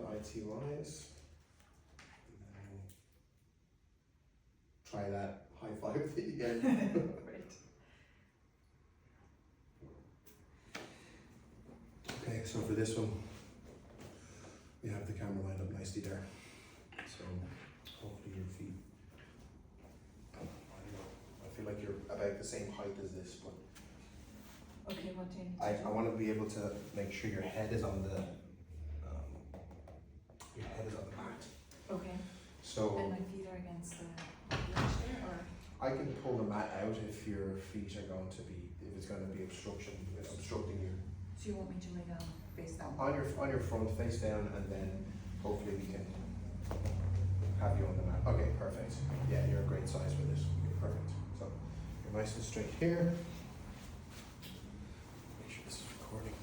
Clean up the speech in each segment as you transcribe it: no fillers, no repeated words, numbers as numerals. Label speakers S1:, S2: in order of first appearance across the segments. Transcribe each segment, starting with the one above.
S1: the ITYs. Try that high five thing again.
S2: Great.
S1: Okay, so for this one, we have the camera lined up nicely there. So hopefully your feet, I don't know, I feel like you're about the same height as this, but
S2: Okay, what do you need to
S1: I want to be able to make sure your head is on the mat.
S2: Okay.
S1: So
S2: And my feet are against the ledge there, or?
S1: I can pull the mat out if your feet are going to be, if it's going to be obstructing you.
S2: So you want me to lay down face down?
S1: On your front, face down, and then hopefully we can have you on the mat. Okay, perfect. Yeah, you're a great size for this. Okay, perfect. So you're nice and straight here. Make sure this is recording.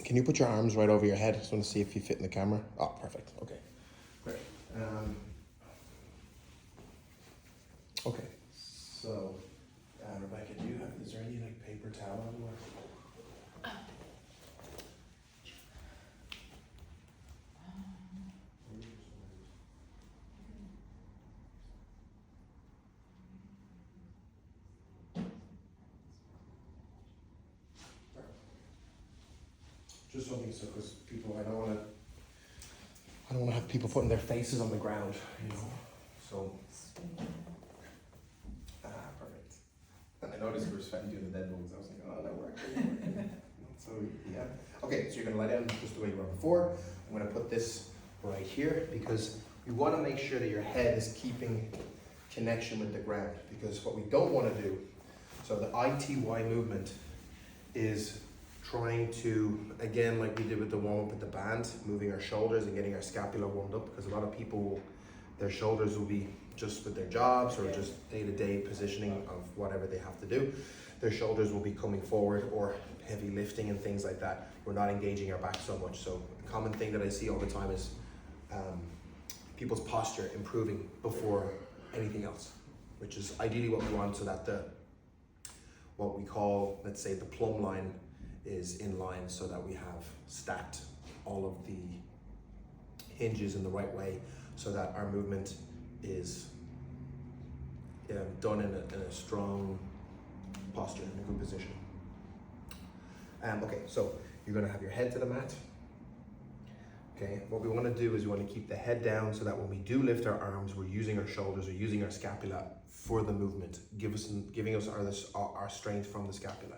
S1: Can you put your arms right over your head? I just want to see if you fit in the camera. Oh, perfect. Okay, great. Okay, so Rebecca, is there any like paper towel anywhere? Just something so, because people, I don't want to have people putting their faces on the ground, you know. So, perfect. And I noticed we were sweating doing the dead bugs. I was like, oh, that worked. So yeah. Okay, so you're gonna lie down just the way you were before. I'm gonna put this right here because we want to make sure that your head is keeping connection with the ground. Because what we don't want to do, so the ITY movement is trying to, again, like we did with the warm up with the band, moving our shoulders and getting our scapula warmed up, because a lot of people, their shoulders will be just with their jobs or just day-to-day positioning of whatever they have to do. Their shoulders will be coming forward, or heavy lifting and things like that. We're not engaging our back so much. So a common thing that I see all the time is people's posture improving before anything else, which is ideally what we want, so that what we call, let's say, the plumb line is in line, so that we have stacked all of the hinges in the right way, so that our movement is done in a strong posture, in a good position. Okay, so you're going to have your head to the mat. Okay, what we want to do is we want to keep the head down, so that when we do lift our arms, we're using our shoulders, or using our scapula for the movement, giving us our strength from the scapula.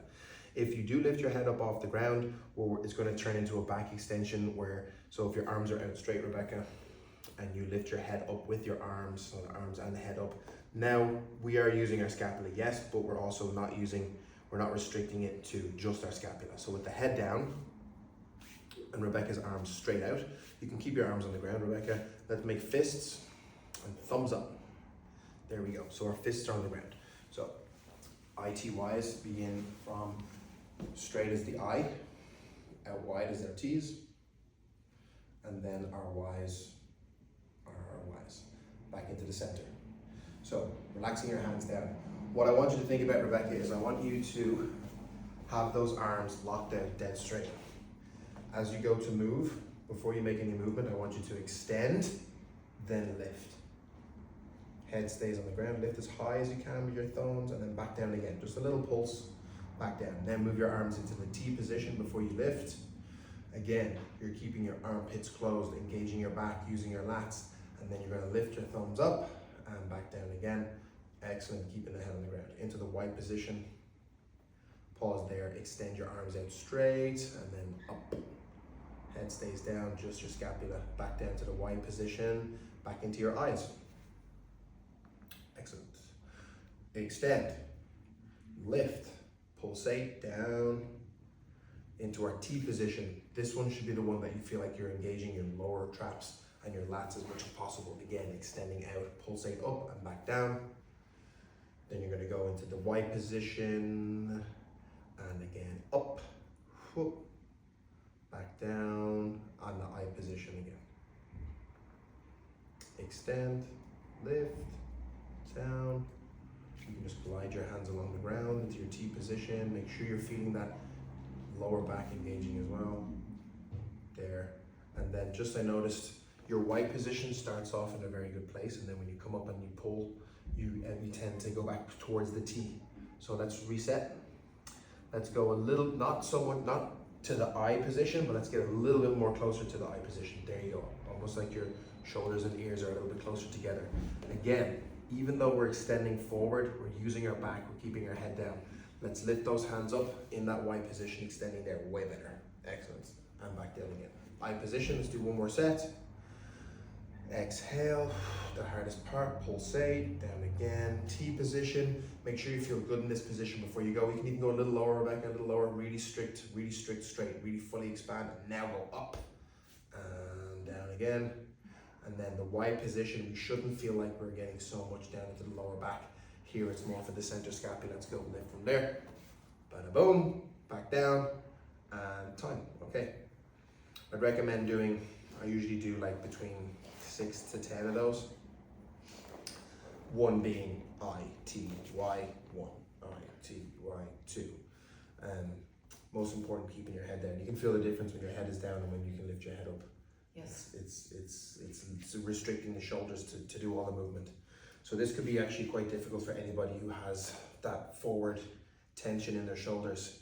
S1: If you do lift your head up off the ground, it's going to turn into a back extension so if your arms are out straight, Rebecca, and you lift your head up with your arms, so the arms and the head up, now we are using our scapula, yes, but we're also not restricting it to just our scapula. So with the head down and Rebecca's arms straight out, you can keep your arms on the ground, Rebecca. Let's make fists and thumbs up. There we go. So our fists are on the ground. So ITYs begin from straight as the I, out wide as our T's, and then our Ys are our Ys, back into the center. So relaxing your hands down. What I want you to think about, Rebecca, is I want you to have those arms locked out dead straight. As you go to move, before you make any movement, I want you to extend, then lift. Head stays on the ground, lift as high as you can with your thumbs, and then back down again. Just a little pulse, back down. Then move your arms into the T position before you lift. Again, you're keeping your armpits closed, engaging your back, using your lats, and then you're going to lift your thumbs up and back down again. Excellent, keeping the head on the ground. Into the Y position. Pause there, extend your arms out straight, and then up. Head stays down, just your scapula. Back down to the Y position, back into your eyes. Excellent. Extend, lift, pulsate down into our T position. This one should be the one that you feel like you're engaging your lower traps and your lats as much as possible. Again, extending out, pulsate up and back down. Then you're going to go into the Y position, and again up, whoop, back down, on the I position again. Extend, lift, down. You can just glide your hands along the ground into your T position. Make sure you're feeling that lower back engaging as well. There. And then just I noticed your Y position starts off in a very good place, and then when you come up and you pull, you tend to go back towards the T. So let's reset. Let's go a little, not to the I position, but let's get a little bit more closer to the I position. There you go. Almost like your shoulders and ears are a little bit closer together. Again, even though we're extending forward, we're using our back, we're keeping our head down. Let's lift those hands up in that Y position, extending there, way better. Excellent. And back down again. I position, let's do one more set. Exhale, the hardest part, pulsate, down again. T position, make sure you feel good in this position before you go. You can even go a little lower, back a little lower, really strict, straight, really fully expand. And now go up and down again. And then the Y position, we shouldn't feel like we're getting so much down into the lower back. Here it's more for the center scapula. Let's go lift from there. Bada boom, back down, and time. Okay. I'd recommend doing, I usually do like between 6 to 10 of those. One being I, T, Y, 1, I, T, Y, 2. Most important, keeping your head down. You can feel the difference when your head is down and when you can lift your head up.
S2: Yes.
S1: It's restricting the shoulders to do all the movement. So this could be actually quite difficult for anybody who has that forward tension in their shoulders.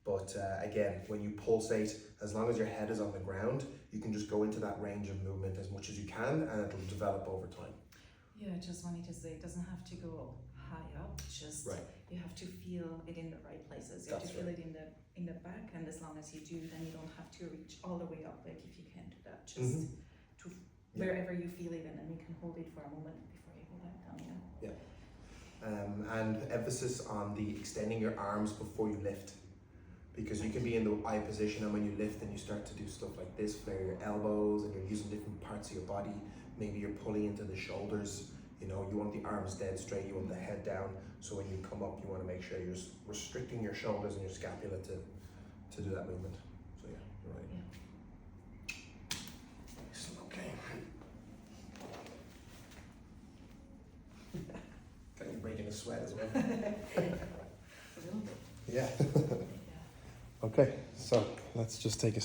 S1: But again, when you pulsate, as long as your head is on the ground, you can just go into that range of movement as much as you can, and it'll develop over time.
S2: Yeah, I just wanted to say it doesn't have to go high up, just
S1: right.
S2: You have to feel it in the right places. You
S1: That's
S2: have to feel
S1: right.
S2: it in the back, and as long as you do, then you don't have to reach all the way up, like if you can't do that, just to wherever you feel it, and then you can hold it for a moment before you go back down again.
S1: Yeah. And emphasis on the extending your arms before you lift. Because you can be in the I position, and when you lift and you start to do stuff like this, flare your elbows, and you're using different parts of your body, maybe you're pulling into the shoulders, you know, you want the arms dead straight, you want the head down, so when you come up, you want to make sure you're restricting your shoulders and your scapula to do that movement. So yeah, you're right.
S2: Yeah.
S1: Excellent, okay. Got you breaking a sweat as well.
S2: A little bit.
S1: Yeah.
S2: Yeah.
S1: Okay, so let's just take a